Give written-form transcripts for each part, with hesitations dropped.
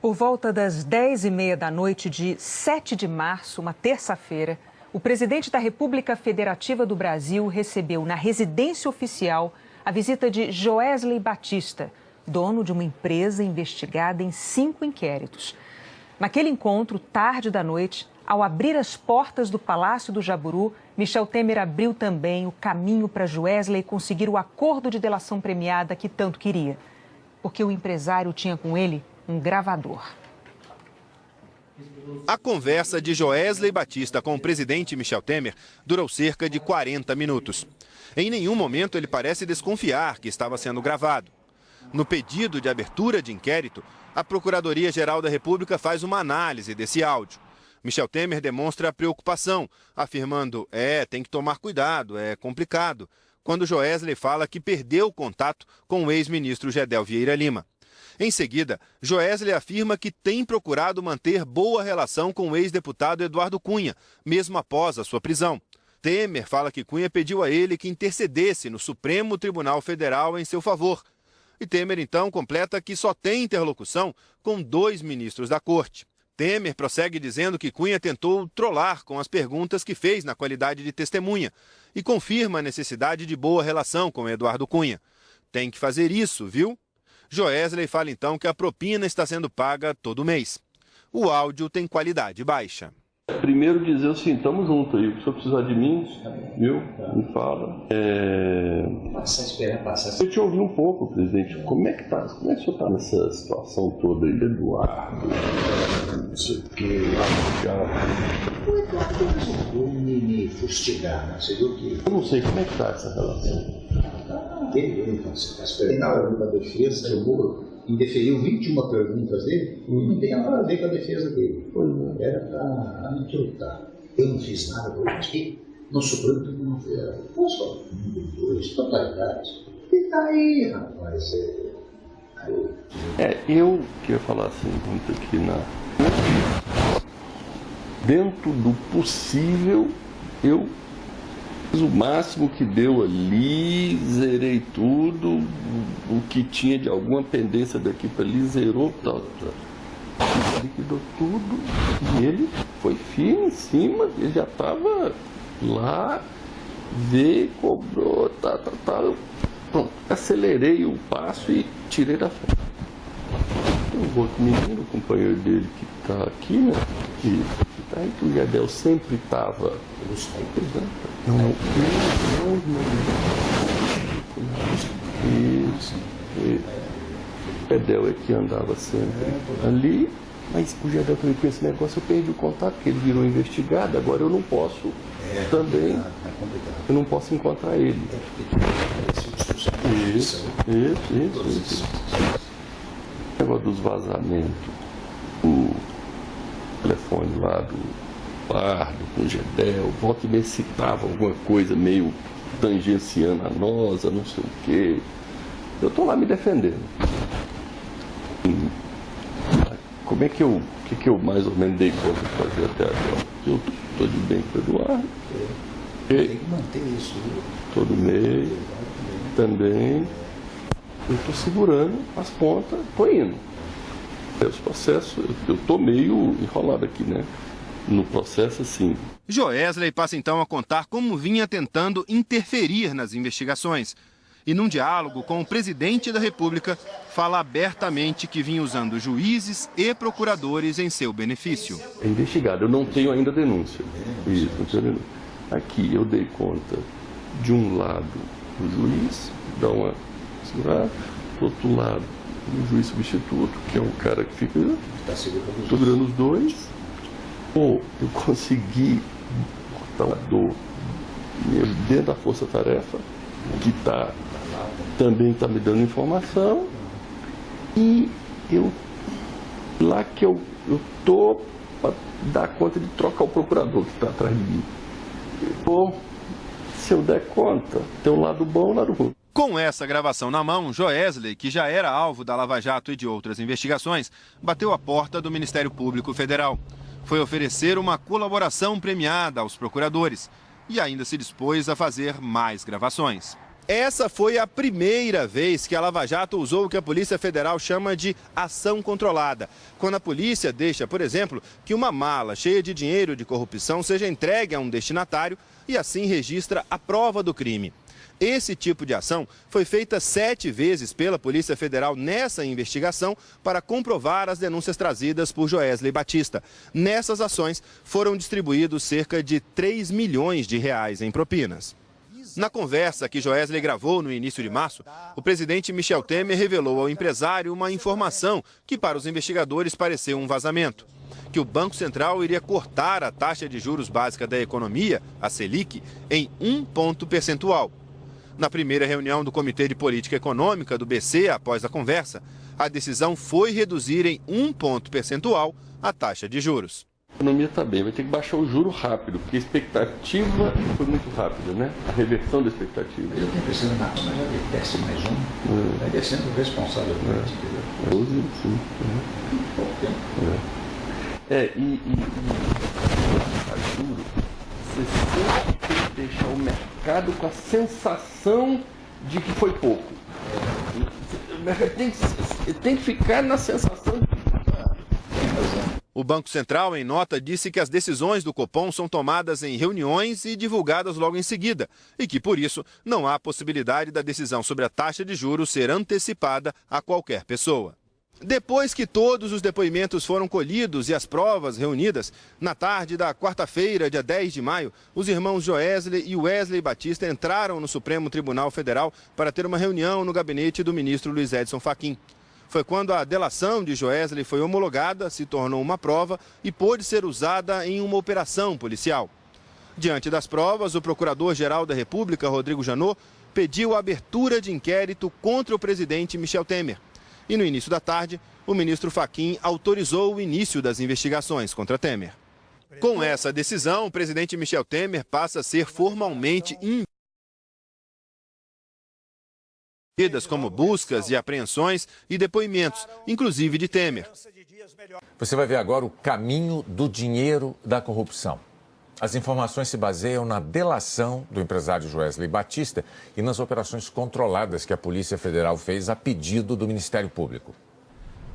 Por volta das 10h30 da noite de 7 de março, uma terça-feira, o presidente da República Federativa do Brasil recebeu na residência oficial a visita de Joesley Batista, dono de uma empresa investigada em 5 inquéritos. Naquele encontro, tarde da noite, ao abrir as portas do Palácio do Jaburu, Michel Temer abriu também o caminho para Joesley conseguir o acordo de delação premiada que tanto queria. Porque o empresário tinha com ele um gravador. A conversa de Joesley Batista com o presidente Michel Temer durou cerca de 40 minutos. Em nenhum momento ele parece desconfiar que estava sendo gravado. No pedido de abertura de inquérito, a Procuradoria-Geral da República faz uma análise desse áudio. Michel Temer demonstra preocupação, afirmando: tem que tomar cuidado, é complicado, quando Joesley fala que perdeu contato com o ex-ministro Gedel Vieira Lima. Em seguida, Joesley afirma que tem procurado manter boa relação com o ex-deputado Eduardo Cunha, mesmo após a sua prisão. Temer fala que Cunha pediu a ele que intercedesse no Supremo Tribunal Federal em seu favor. E Temer, então, completa que só tem interlocução com 2 ministros da Corte. Temer prossegue dizendo que Cunha tentou trollar com as perguntas que fez na qualidade de testemunha e confirma a necessidade de boa relação com Eduardo Cunha. Tem que fazer isso, viu? Joesley fala então que a propina está sendo paga todo mês. O áudio tem qualidade baixa. Primeiro dizer assim, estamos juntos aí, se o senhor precisar de mim, viu? Me fala. Eu te ouvi um pouco, presidente. Como é que o senhor está nessa situação toda aí, Eduardo? Não sei o que, O Eduardo resolveu me fustigar, não sei o que. Eu não sei como é que está essa relação. Na defesa do Moro, indeferiu 21 perguntas dele, não tem nada a ver com a defesa dele. Era para me trutar. Eu não fiz nada, eu aqui no Supremo Tribunal Federal. Não só 1, 2, totalidade. E daí, rapaz, eu queria falar assim, muito aqui dentro do possível, eu fiz o máximo que deu ali, zerei tudo, o que tinha de alguma pendência daqui para ali, zerou, tal. Liquidou tudo, e ele foi firme em cima, ele já estava lá, veio, cobrou, eu, pronto, acelerei o passo e tirei da frente. Tem um outro menino, o companheiro dele que está aqui, né? E tá aí que o Gedel sempre estava. Não. O Gedel é que andava sempre ali, mas o Gedel também com esse negócio, eu perdi o contato, porque ele virou investigado, agora eu não posso também, eu não posso encontrar ele. Isso. O negócio dos vazamentos, o telefone lá do Pardo, com o Gedel, volta e meia citava alguma coisa meio tangenciando a nossa, não sei o quê. Eu estou lá me defendendo. Como é que eu mais ou menos dei conta de fazer até agora? Eu estou de bem com o Eduardo. Tem que manter isso. Todo mês também. Eu estou segurando as pontas, estou indo. Esse processo, eu estou meio enrolado aqui, né? No processo, sim. Joesley passa então a contar como vinha tentando interferir nas investigações. E num diálogo com o presidente da República, fala abertamente que vinha usando juízes e procuradores em seu benefício. É investigado, eu não tenho ainda denúncia. Isso, não tenho denúncia. Aqui eu dei conta de um lado do juiz, dá uma segurada, do outro lado do juiz substituto, que é um cara que fica segurando os dois. Ou eu consegui botar uma dor dentro da força-tarefa, que também está me dando informação, e lá que eu estou para dar conta de trocar o procurador que está atrás de mim. Bom, se eu der conta, tem um lado bom e um lado ruim. Com essa gravação na mão, Joesley, que já era alvo da Lava Jato e de outras investigações, bateu a porta do Ministério Público Federal. Foi oferecer uma colaboração premiada aos procuradores e ainda se dispôs a fazer mais gravações. Essa foi a primeira vez que a Lava Jato usou o que a Polícia Federal chama de ação controlada. Quando a polícia deixa, por exemplo, que uma mala cheia de dinheiro de corrupção seja entregue a um destinatário e assim registra a prova do crime. Esse tipo de ação foi feita 7 vezes pela Polícia Federal nessa investigação para comprovar as denúncias trazidas por Joesley Batista. Nessas ações foram distribuídos cerca de 3 milhões de reais em propinas. Na conversa que Joesley gravou no início de março, o presidente Michel Temer revelou ao empresário uma informação que para os investigadores pareceu um vazamento: que o Banco Central iria cortar a taxa de juros básica da economia, a Selic, em 1 ponto percentual. Na primeira reunião do Comitê de Política Econômica do BC, após a conversa, a decisão foi reduzir em 1 ponto percentual a taxa de juros. A economia está bem, vai ter que baixar o juro rápido, porque a expectativa foi muito rápida, né? A reversão da expectativa. Eu estou pensando na já desce mais um, vai descendo responsavelmente. Sim. Pouco tempo. E a juro, você sempre tem que deixar o mercado com a sensação de que foi pouco. O mercado tem que ficar na sensação de que... O Banco Central, em nota, disse que as decisões do Copom são tomadas em reuniões e divulgadas logo em seguida, e que, por isso, não há possibilidade da decisão sobre a taxa de juros ser antecipada a qualquer pessoa. Depois que todos os depoimentos foram colhidos e as provas reunidas, na tarde da quarta-feira, dia 10 de maio, os irmãos Joesley e Wesley Batista entraram no Supremo Tribunal Federal para ter uma reunião no gabinete do ministro Luiz Edson Fachin. Foi quando a delação de Joesley foi homologada, se tornou uma prova e pôde ser usada em uma operação policial. Diante das provas, o Procurador-Geral da República, Rodrigo Janot, pediu a abertura de inquérito contra o presidente Michel Temer. E no início da tarde, o ministro Fachin autorizou o início das investigações contra Temer. Com essa decisão, o presidente Michel Temer passa a ser formalmente como buscas e apreensões e depoimentos, inclusive de Temer. Você vai ver agora o caminho do dinheiro da corrupção. As informações se baseiam na delação do empresário Joesley Batista e nas operações controladas que a Polícia Federal fez a pedido do Ministério Público.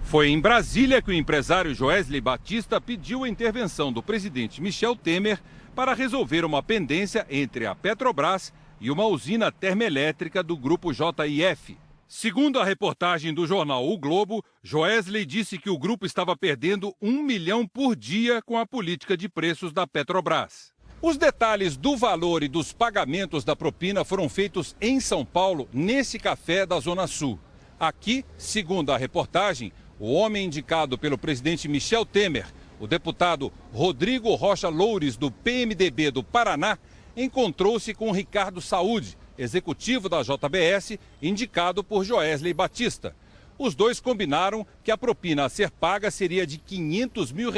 Foi em Brasília que o empresário Joesley Batista pediu a intervenção do presidente Michel Temer para resolver uma pendência entre a Petrobras e uma usina termoelétrica do grupo JIF. Segundo a reportagem do jornal O Globo, Joesley disse que o grupo estava perdendo 1 milhão por dia com a política de preços da Petrobras. Os detalhes do valor e dos pagamentos da propina foram feitos em São Paulo, nesse café da Zona Sul. Aqui, segundo a reportagem, o homem indicado pelo presidente Michel Temer, o deputado Rodrigo Rocha Loures, do PMDB do Paraná, encontrou-se com Ricardo Saúde, executivo da JBS, indicado por Joesley Batista. Os dois combinaram que a propina a ser paga seria de R$500 mil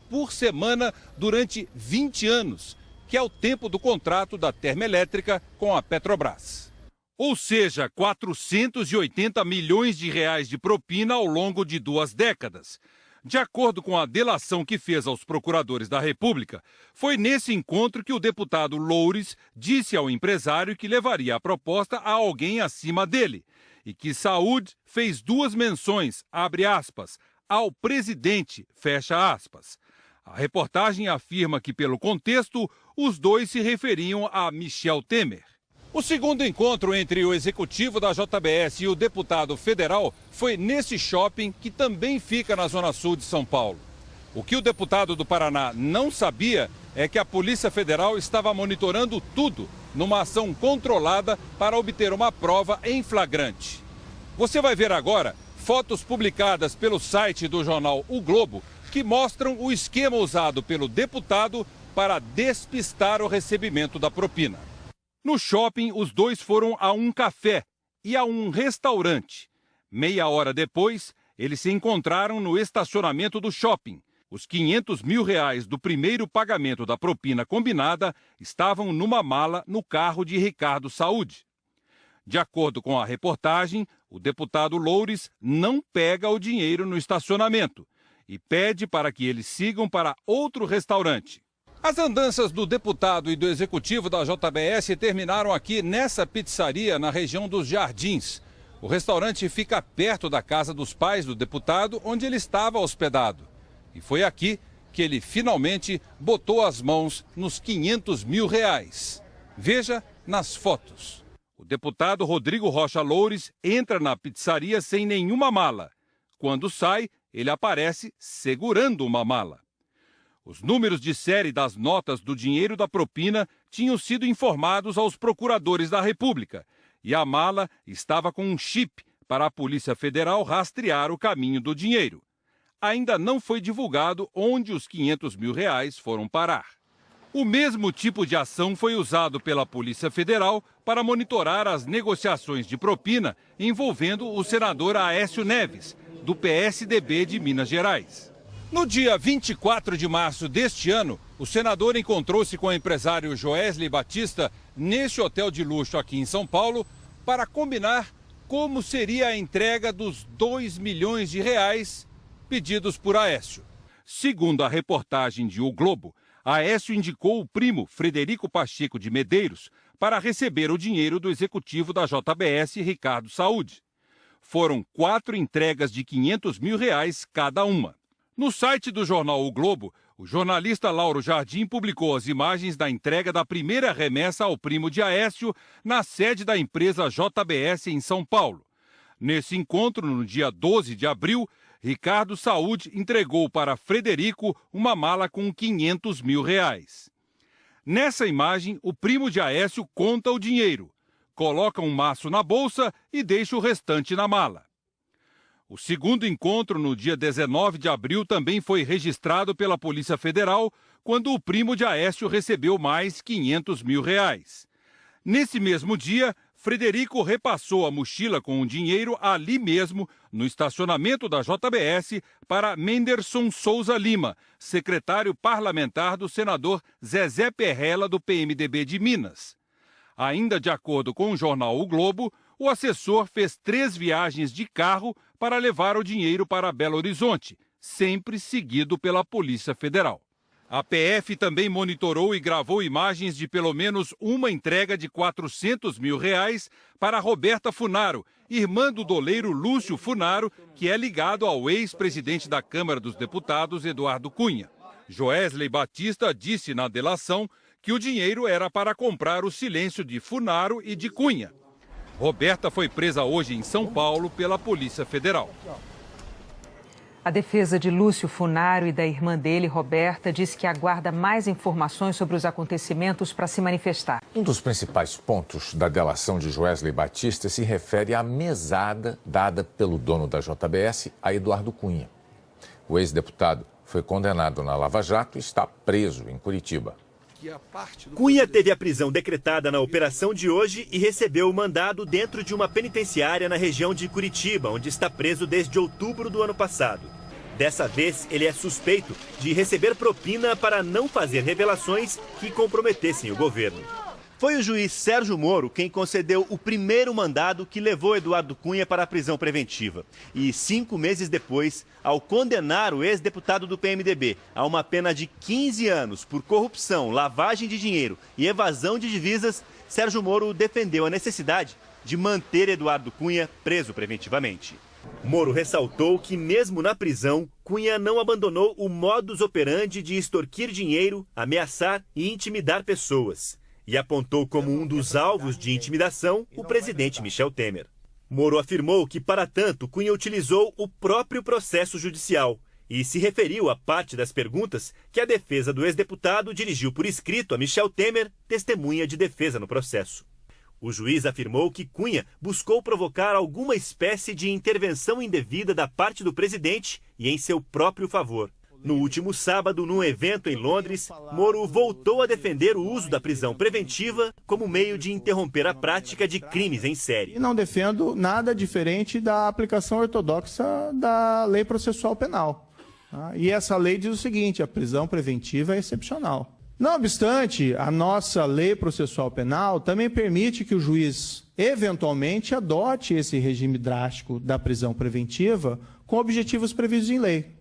por semana durante 20 anos, que é o tempo do contrato da termoelétrica com a Petrobras. Ou seja, 480 milhões de reais de propina ao longo de 2 décadas. De acordo com a delação que fez aos procuradores da República, foi nesse encontro que o deputado Loures disse ao empresário que levaria a proposta a alguém acima dele e que Saúde fez 2 menções, abre aspas, ao presidente, fecha aspas. A reportagem afirma que, pelo contexto, os dois se referiam a Michel Temer. O segundo encontro entre o executivo da JBS e o deputado federal foi nesse shopping que também fica na Zona Sul de São Paulo. O que o deputado do Paraná não sabia é que a Polícia Federal estava monitorando tudo numa ação controlada para obter uma prova em flagrante. Você vai ver agora fotos publicadas pelo site do jornal O Globo que mostram o esquema usado pelo deputado para despistar o recebimento da propina. No shopping, os dois foram a um café e a um restaurante. Meia hora depois, eles se encontraram no estacionamento do shopping. Os R$500 mil do primeiro pagamento da propina combinada estavam numa mala no carro de Ricardo Saúde. De acordo com a reportagem, o deputado Loures não pega o dinheiro no estacionamento e pede para que eles sigam para outro restaurante. As andanças do deputado e do executivo da JBS terminaram aqui nessa pizzaria na região dos Jardins. O restaurante fica perto da casa dos pais do deputado, onde ele estava hospedado. E foi aqui que ele finalmente botou as mãos nos R$500 mil. Veja nas fotos. O deputado Rodrigo Rocha Loures entra na pizzaria sem nenhuma mala. Quando sai, ele aparece segurando uma mala. Os números de série das notas do dinheiro da propina tinham sido informados aos procuradores da República e a mala estava com um chip para a Polícia Federal rastrear o caminho do dinheiro. Ainda não foi divulgado onde os R$500 mil foram parar. O mesmo tipo de ação foi usado pela Polícia Federal para monitorar as negociações de propina envolvendo o senador Aécio Neves, do PSDB de Minas Gerais. No dia 24 de março deste ano, o senador encontrou-se com o empresário Joesley Batista neste hotel de luxo aqui em São Paulo para combinar como seria a entrega dos R$2 milhões pedidos por Aécio. Segundo a reportagem de O Globo, Aécio indicou o primo Frederico Pacheco de Medeiros para receber o dinheiro do executivo da JBS, Ricardo Saúde. Foram 4 entregas de R$500 mil cada uma. No site do jornal O Globo, o jornalista Lauro Jardim publicou as imagens da entrega da primeira remessa ao primo de Aécio na sede da empresa JBS em São Paulo. Nesse encontro, no dia 12 de abril, Ricardo Saúde entregou para Frederico uma mala com R$500 mil. Nessa imagem, o primo de Aécio conta o dinheiro, coloca um maço na bolsa e deixa o restante na mala. O segundo encontro, no dia 19 de abril, também foi registrado pela Polícia Federal, quando o primo de Aécio recebeu mais R$500 mil. Nesse mesmo dia, Frederico repassou a mochila com o dinheiro ali mesmo, no estacionamento da JBS, para Menderson Souza Lima, secretário parlamentar do senador Zezé Perrella, do PMDB de Minas. Ainda de acordo com o jornal O Globo, o assessor fez 3 viagens de carro para levar o dinheiro para Belo Horizonte, sempre seguido pela Polícia Federal. A PF também monitorou e gravou imagens de pelo menos uma entrega de R$400 mil para Roberta Funaro, irmã do doleiro Lúcio Funaro, que é ligado ao ex-presidente da Câmara dos Deputados, Eduardo Cunha. Joesley Batista disse na delação que o dinheiro era para comprar o silêncio de Funaro e de Cunha. Roberta foi presa hoje em São Paulo pela Polícia Federal. A defesa de Lúcio Funaro e da irmã dele, Roberta, disse que aguarda mais informações sobre os acontecimentos para se manifestar. Um dos principais pontos da delação de Joesley Batista se refere à mesada dada pelo dono da JBS a Eduardo Cunha. O ex-deputado foi condenado na Lava Jato e está preso em Curitiba. Cunha teve a prisão decretada na operação de hoje e recebeu o mandado dentro de uma penitenciária na região de Curitiba, onde está preso desde outubro do ano passado. Dessa vez, ele é suspeito de receber propina para não fazer revelações que comprometessem o governo. Foi o juiz Sérgio Moro quem concedeu o primeiro mandado que levou Eduardo Cunha para a prisão preventiva. E 5 meses depois, ao condenar o ex-deputado do PMDB a uma pena de 15 anos por corrupção, lavagem de dinheiro e evasão de divisas, Sérgio Moro defendeu a necessidade de manter Eduardo Cunha preso preventivamente. Moro ressaltou que, mesmo na prisão, Cunha não abandonou o modus operandi de extorquir dinheiro, ameaçar e intimidar pessoas. E apontou como um dos alvos de intimidação o presidente Michel Temer. Moro afirmou que, para tanto, Cunha utilizou o próprio processo judicial e se referiu à parte das perguntas que a defesa do ex-deputado dirigiu por escrito a Michel Temer, testemunha de defesa no processo. O juiz afirmou que Cunha buscou provocar alguma espécie de intervenção indevida da parte do presidente e em seu próprio favor. No último sábado, num evento em Londres, Moro voltou a defender o uso da prisão preventiva como meio de interromper a prática de crimes em série. Não defendo nada diferente da aplicação ortodoxa da lei processual penal. E essa lei diz o seguinte: a prisão preventiva é excepcional. Não obstante, a nossa lei processual penal também permite que o juiz, eventualmente, adote esse regime drástico da prisão preventiva com objetivos previstos em lei.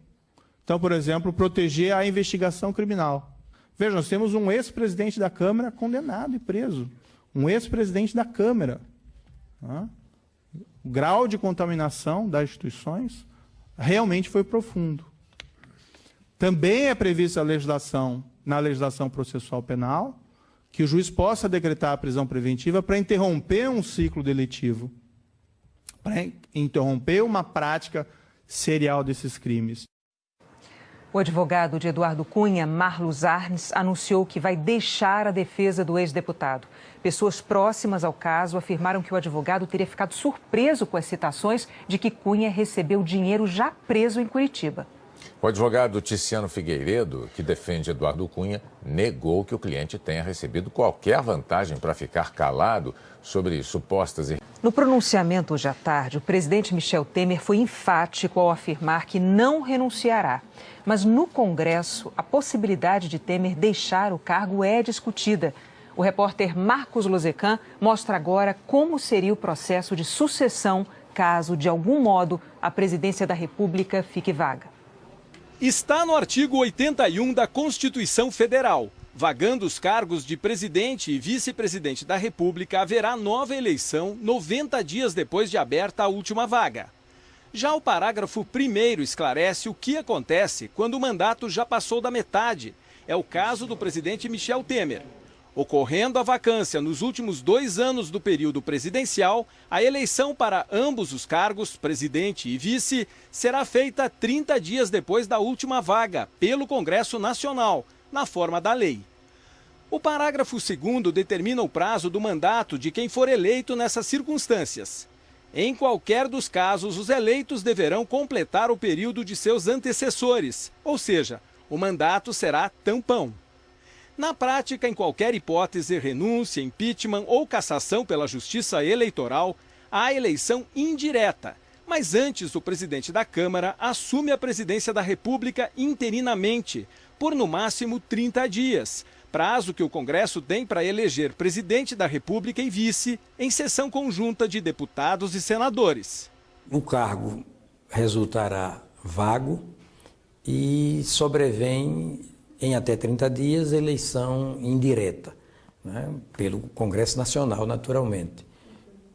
Então, por exemplo, proteger a investigação criminal, Veja, nós temos um ex-presidente da Câmara condenado e preso. Um ex-presidente da Câmara. O grau de contaminação das instituições realmente foi profundo. Também é prevista na legislação processual penal que o juiz possa decretar a prisão preventiva para interromper um ciclo deletivo, para interromper uma prática serial desses crimes. O advogado de Eduardo Cunha, Marlos Arnes, anunciou que vai deixar a defesa do ex-deputado. Pessoas próximas ao caso afirmaram que o advogado teria ficado surpreso com as citações de que Cunha recebeu dinheiro já preso em Curitiba. O advogado Ticiano Figueiredo, que defende Eduardo Cunha, negou que o cliente tenha recebido qualquer vantagem para ficar calado sobre supostas... No pronunciamento hoje à tarde, o presidente Michel Temer foi enfático ao afirmar que não renunciará. Mas no Congresso, a possibilidade de Temer deixar o cargo é discutida. O repórter Marcos Lozecan mostra agora como seria o processo de sucessão caso, de algum modo, a presidência da República fique vaga. Está no artigo 81 da Constituição Federal. Vagando os cargos de presidente e vice-presidente da República, haverá nova eleição 90 dias depois de aberta a última vaga. Já o parágrafo 1º esclarece o que acontece quando o mandato já passou da metade. É o caso do presidente Michel Temer. Ocorrendo a vacância nos últimos 2 anos do período presidencial, a eleição para ambos os cargos, presidente e vice, será feita 30 dias depois da última vaga, pelo Congresso Nacional, na forma da lei. O parágrafo 2º determina o prazo do mandato de quem for eleito nessas circunstâncias. Em qualquer dos casos, os eleitos deverão completar o período de seus antecessores, ou seja, o mandato será tampão. Na prática, em qualquer hipótese, renúncia, impeachment ou cassação pela Justiça Eleitoral, há eleição indireta. Mas antes, o presidente da Câmara assume a presidência da República interinamente, por no máximo 30 dias, prazo que o Congresso tem para eleger presidente da República e vice em sessão conjunta de deputados e senadores. O cargo resultará vago e sobrevém em até 30 dias eleição indireta, né, pelo Congresso Nacional, naturalmente.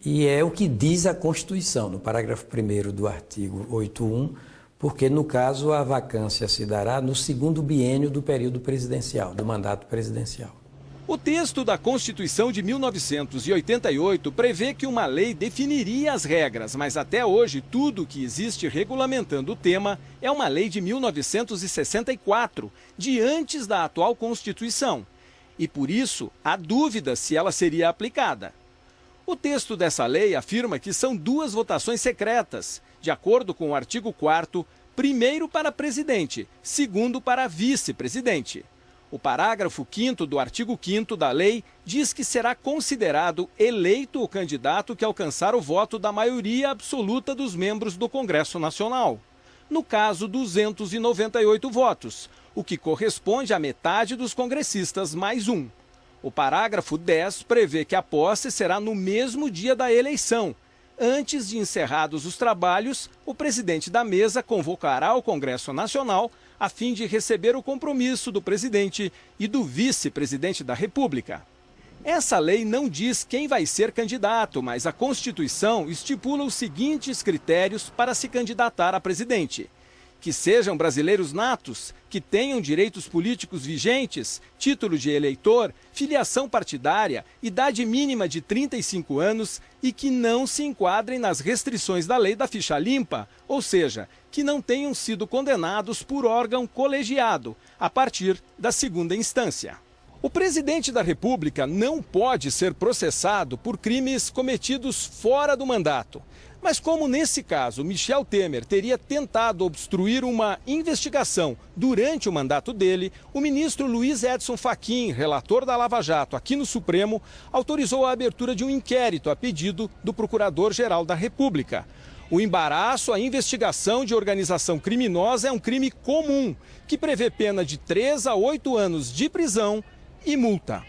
E é o que diz a Constituição, no parágrafo 1º do artigo 81, porque, no caso, a vacância se dará no 2º biênio do período presidencial, do mandato presidencial. O texto da Constituição de 1988 prevê que uma lei definiria as regras, mas até hoje tudo que existe regulamentando o tema é uma lei de 1964, de antes da atual Constituição. E por isso, há dúvida se ela seria aplicada. O texto dessa lei afirma que são 2 votações secretas, de acordo com o artigo 4º, primeiro para presidente, segundo para vice-presidente. O parágrafo 5º do artigo 5º da lei diz que será considerado eleito o candidato que alcançar o voto da maioria absoluta dos membros do Congresso Nacional. No caso, 298 votos, o que corresponde à metade dos congressistas mais 1. O parágrafo 10 prevê que a posse será no mesmo dia da eleição. Antes de encerrados os trabalhos, o presidente da mesa convocará o Congresso Nacional a fim de receber o compromisso do presidente e do vice-presidente da República. Essa lei não diz quem vai ser candidato, mas a Constituição estipula os seguintes critérios para se candidatar a presidente: que sejam brasileiros natos, que tenham direitos políticos vigentes, título de eleitor, filiação partidária, idade mínima de 35 anos e que não se enquadrem nas restrições da lei da ficha limpa, ou seja, que não tenham sido condenados por órgão colegiado, a partir da 2ª instância. O presidente da República não pode ser processado por crimes cometidos fora do mandato. Mas como nesse caso Michel Temer teria tentado obstruir uma investigação durante o mandato dele, o ministro Luiz Edson Fachin, relator da Lava Jato aqui no Supremo, autorizou a abertura de um inquérito a pedido do Procurador-Geral da República. O embaraço à investigação de organização criminosa é um crime comum, que prevê pena de 3 a 8 anos de prisão e multa.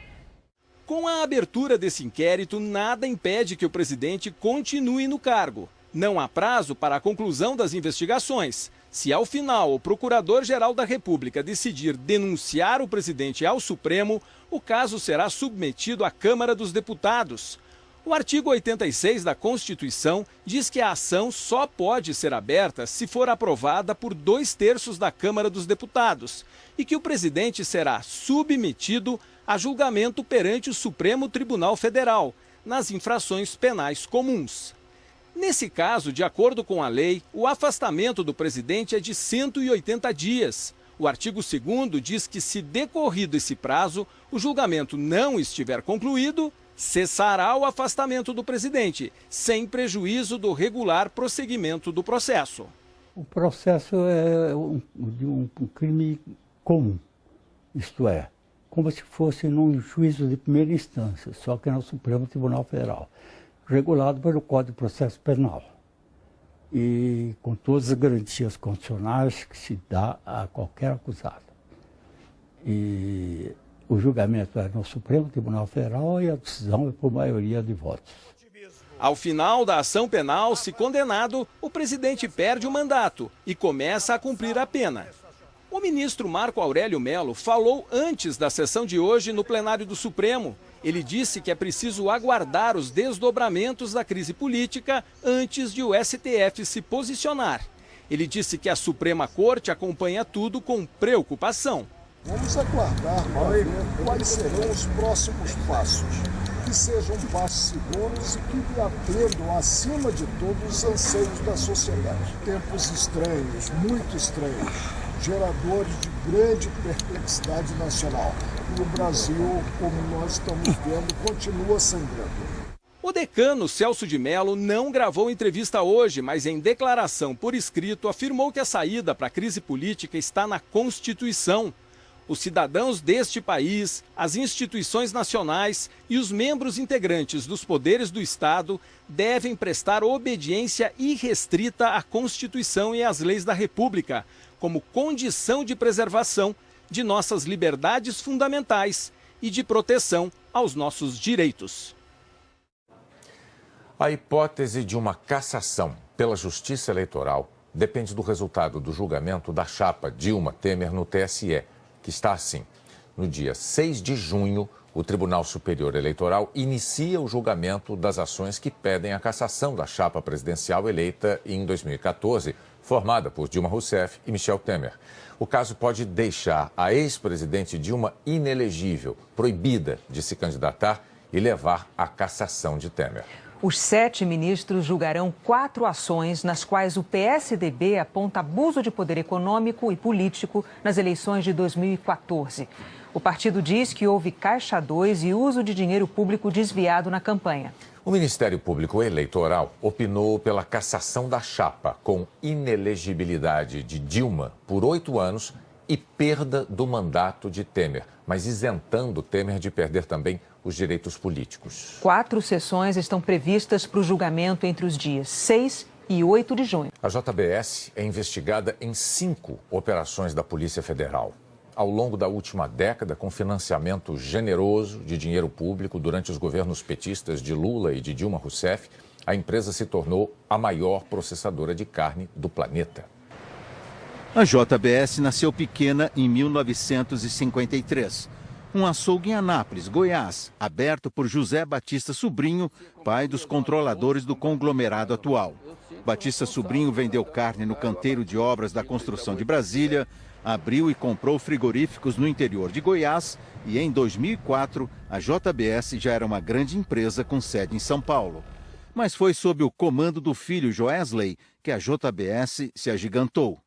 Com a abertura desse inquérito, nada impede que o presidente continue no cargo. Não há prazo para a conclusão das investigações. Se ao final o Procurador-Geral da República decidir denunciar o presidente ao Supremo, o caso será submetido à Câmara dos Deputados. O artigo 86 da Constituição diz que a ação só pode ser aberta se for aprovada por 2/3 da Câmara dos Deputados e que o presidente será submetido a julgamento perante o Supremo Tribunal Federal, nas infrações penais comuns. Nesse caso, de acordo com a lei, o afastamento do presidente é de 180 dias. O artigo 2º diz que, se decorrido esse prazo, o julgamento não estiver concluído, cessará o afastamento do presidente, sem prejuízo do regular prosseguimento do processo. O processo é de um crime comum, isto é, como se fosse num juízo de primeira instância, só que no Supremo Tribunal Federal, regulado pelo Código de Processo Penal e com todas as garantias constitucionais que se dá a qualquer acusado. E o julgamento é no Supremo Tribunal Federal e a decisão é por maioria de votos. Ao final da ação penal, se condenado, o presidente perde o mandato e começa a cumprir a pena. O ministro Marco Aurélio Mello falou antes da sessão de hoje no plenário do Supremo. Ele disse que é preciso aguardar os desdobramentos da crise política antes de o STF se posicionar. Ele disse que a Suprema Corte acompanha tudo com preocupação. Vamos aguardar para ver quais serão os próximos passos. Que sejam passos seguros e que atendam, acima de tudo, os anseios da sociedade. Tempos estranhos, muito estranhos, geradores de grande perplexidade nacional. E o Brasil, como nós estamos vendo, continua sangrando. O decano Celso de Mello não gravou entrevista hoje, mas em declaração por escrito afirmou que a saída para a crise política está na Constituição. Os cidadãos deste país, as instituições nacionais e os membros integrantes dos poderes do Estado devem prestar obediência irrestrita à Constituição e às leis da República, como condição de preservação de nossas liberdades fundamentais e de proteção aos nossos direitos. A hipótese de uma cassação pela Justiça Eleitoral depende do resultado do julgamento da chapa Dilma Temer no TSE, que está assim. No dia 6 de junho, o Tribunal Superior Eleitoral inicia o julgamento das ações que pedem a cassação da chapa presidencial eleita em 2014, formada por Dilma Rousseff e Michel Temer. O caso pode deixar a ex-presidente Dilma inelegível, proibida de se candidatar e levar à cassação de Temer. Os 7 ministros julgarão 4 ações nas quais o PSDB aponta abuso de poder econômico e político nas eleições de 2014. O partido diz que houve caixa 2 e uso de dinheiro público desviado na campanha. O Ministério Público Eleitoral opinou pela cassação da chapa com inelegibilidade de Dilma por 8 anos e perda do mandato de Temer, mas isentando Temer de perder também os direitos políticos. 4 sessões estão previstas para o julgamento entre os dias 6 e 8 de junho. A JBS é investigada em 5 operações da Polícia Federal. Ao longo da última década, com financiamento generoso de dinheiro público durante os governos petistas de Lula e de Dilma Rousseff, a empresa se tornou a maior processadora de carne do planeta. A JBS nasceu pequena em 1953. Um açougue em Anápolis, Goiás, aberto por José Batista Sobrinho, pai dos controladores do conglomerado atual. Batista Sobrinho vendeu carne no canteiro de obras da construção de Brasília, abriu e comprou frigoríficos no interior de Goiás e, em 2004, a JBS já era uma grande empresa com sede em São Paulo. Mas foi sob o comando do filho Joesley que a JBS se agigantou.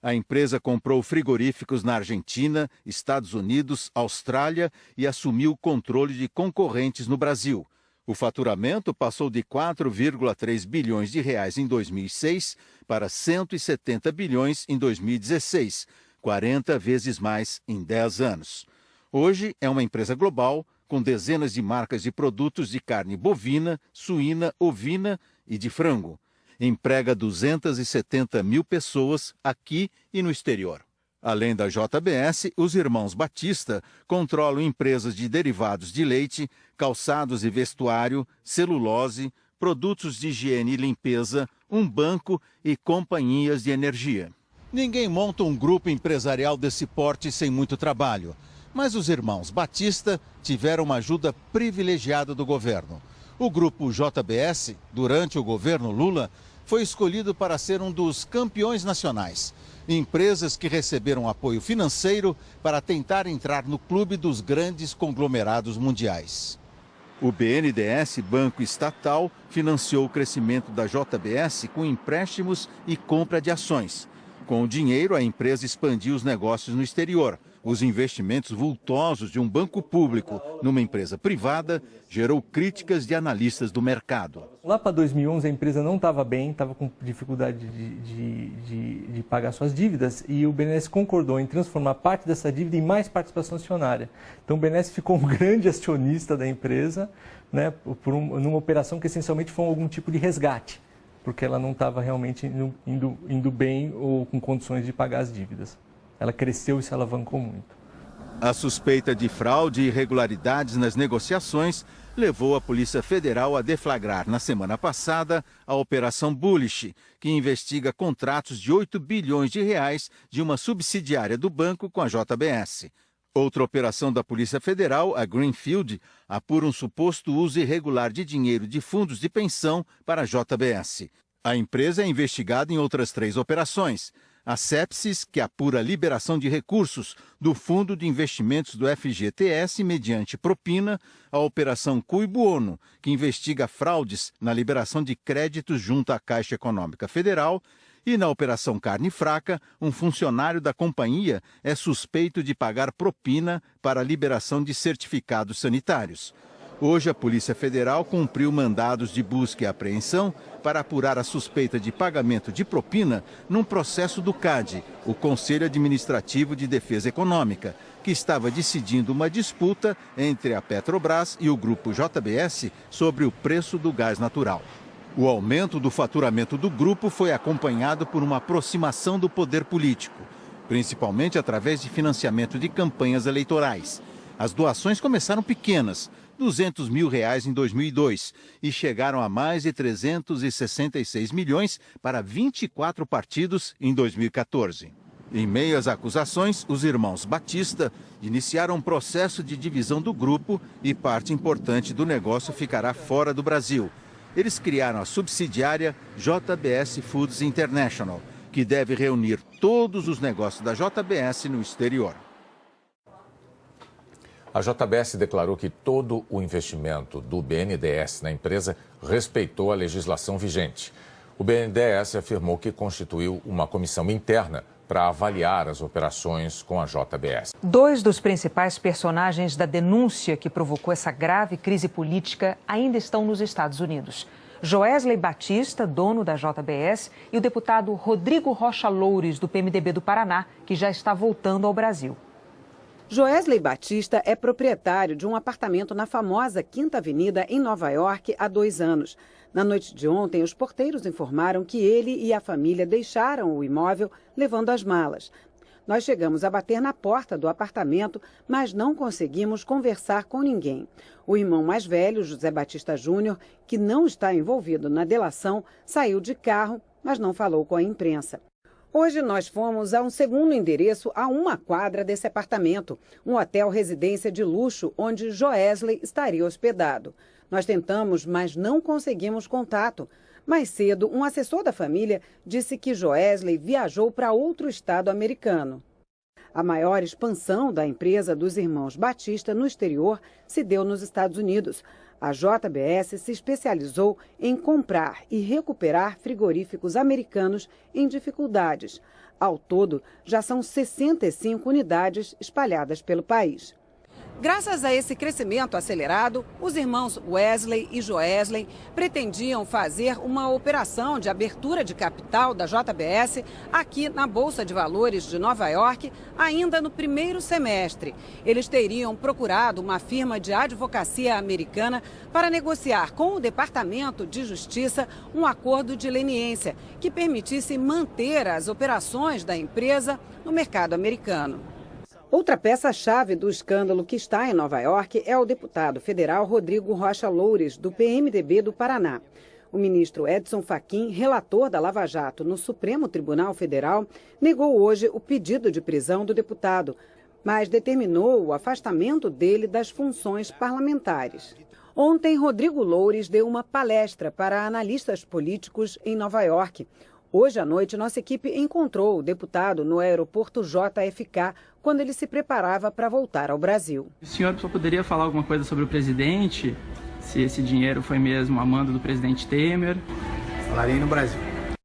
A empresa comprou frigoríficos na Argentina, Estados Unidos, Austrália e assumiu o controle de concorrentes no Brasil. O faturamento passou de 4,3 bilhões de reais em 2006 para 170 bilhões em 2016, 40 vezes mais em 10 anos. Hoje é uma empresa global com dezenas de marcas de produtos de carne bovina, suína, ovina e de frango. Emprega 270 mil pessoas aqui e no exterior. Além da JBS, os irmãos Batista controlam empresas de derivados de leite, calçados e vestuário, celulose, produtos de higiene e limpeza, um banco e companhias de energia. Ninguém monta um grupo empresarial desse porte sem muito trabalho. Mas os irmãos Batista tiveram uma ajuda privilegiada do governo. O grupo JBS, durante o governo Lula, foi escolhido para ser um dos campeões nacionais. Empresas que receberam apoio financeiro para tentar entrar no clube dos grandes conglomerados mundiais. O BNDES, banco estatal, financiou o crescimento da JBS com empréstimos e compra de ações. Com o dinheiro, a empresa expandiu os negócios no exterior. Os investimentos vultosos de um banco público numa empresa privada gerou críticas de analistas do mercado. Lá para 2011 a empresa não estava bem, estava com dificuldade de pagar suas dívidas e o BNDES concordou em transformar parte dessa dívida em mais participação acionária. Então o BNDES ficou um grande acionista da empresa, né, numa operação que essencialmente foi algum tipo de resgate, porque ela não estava realmente indo bem ou com condições de pagar as dívidas. Ela cresceu e se alavancou muito. A suspeita de fraude e irregularidades nas negociações levou a Polícia Federal a deflagrar na semana passada a Operação Bullish, que investiga contratos de 8 bilhões de reais de uma subsidiária do banco com a JBS. Outra operação da Polícia Federal, a Greenfield, apura um suposto uso irregular de dinheiro de fundos de pensão para a JBS. A empresa é investigada em outras 3 operações. A Sepsis, que apura a liberação de recursos do Fundo de Investimentos do FGTS mediante propina, a Operação Cui Buono, que investiga fraudes na liberação de créditos junto à Caixa Econômica Federal, e na Operação Carne Fraca, um funcionário da companhia é suspeito de pagar propina para a liberação de certificados sanitários. Hoje, a Polícia Federal cumpriu mandados de busca e apreensão para apurar a suspeita de pagamento de propina num processo do CAD, o Conselho Administrativo de Defesa Econômica, que estava decidindo uma disputa entre a Petrobras e o grupo JBS sobre o preço do gás natural. O aumento do faturamento do grupo foi acompanhado por uma aproximação do poder político, principalmente através de financiamento de campanhas eleitorais. As doações começaram pequenas, R$200 mil em 2002 e chegaram a mais de 366 milhões para 24 partidos em 2014. Em meio às acusações, os irmãos Batista iniciaram um processo de divisão do grupo e parte importante do negócio ficará fora do Brasil. Eles criaram a subsidiária JBS Foods International, que deve reunir todos os negócios da JBS no exterior. A JBS declarou que todo o investimento do BNDES na empresa respeitou a legislação vigente. O BNDES afirmou que constituiu uma comissão interna para avaliar as operações com a JBS. 2 dos principais personagens da denúncia que provocou essa grave crise política ainda estão nos Estados Unidos. Joesley Batista, dono da JBS, e o deputado Rodrigo Rocha Loures, do PMDB do Paraná, que já está voltando ao Brasil. Joesley Batista é proprietário de um apartamento na famosa Quinta Avenida, em Nova York, há 2 anos. Na noite de ontem, os porteiros informaram que ele e a família deixaram o imóvel levando as malas. Nós chegamos a bater na porta do apartamento, mas não conseguimos conversar com ninguém. O irmão mais velho, José Batista Júnior, que não está envolvido na delação, saiu de carro, mas não falou com a imprensa. Hoje nós fomos a um segundo endereço a 1 quadra desse apartamento, um hotel residência de luxo onde Joesley estaria hospedado. Nós tentamos, mas não conseguimos contato. Mais cedo, um assessor da família disse que Joesley viajou para outro estado americano. A maior expansão da empresa dos irmãos Batista no exterior se deu nos Estados Unidos. A JBS se especializou em comprar e recuperar frigoríficos americanos em dificuldades. Ao todo, já são 65 unidades espalhadas pelo país. Graças a esse crescimento acelerado, os irmãos Wesley e Joesley pretendiam fazer uma operação de abertura de capital da JBS aqui na Bolsa de Valores de Nova York, ainda no primeiro semestre. Eles teriam procurado uma firma de advocacia americana para negociar com o Departamento de Justiça um acordo de leniência que permitisse manter as operações da empresa no mercado americano. Outra peça-chave do escândalo que está em Nova York é o deputado federal Rodrigo Rocha Loures, do PMDB do Paraná. O ministro Edson Fachin, relator da Lava Jato no Supremo Tribunal Federal, negou hoje o pedido de prisão do deputado, mas determinou o afastamento dele das funções parlamentares. Ontem, Rodrigo Loures deu uma palestra para analistas políticos em Nova York. Hoje à noite, nossa equipe encontrou o deputado no aeroporto JFK, quando ele se preparava para voltar ao Brasil. O senhor só poderia falar alguma coisa sobre o presidente? Se esse dinheiro foi mesmo a mando do presidente Temer? Falarei no Brasil.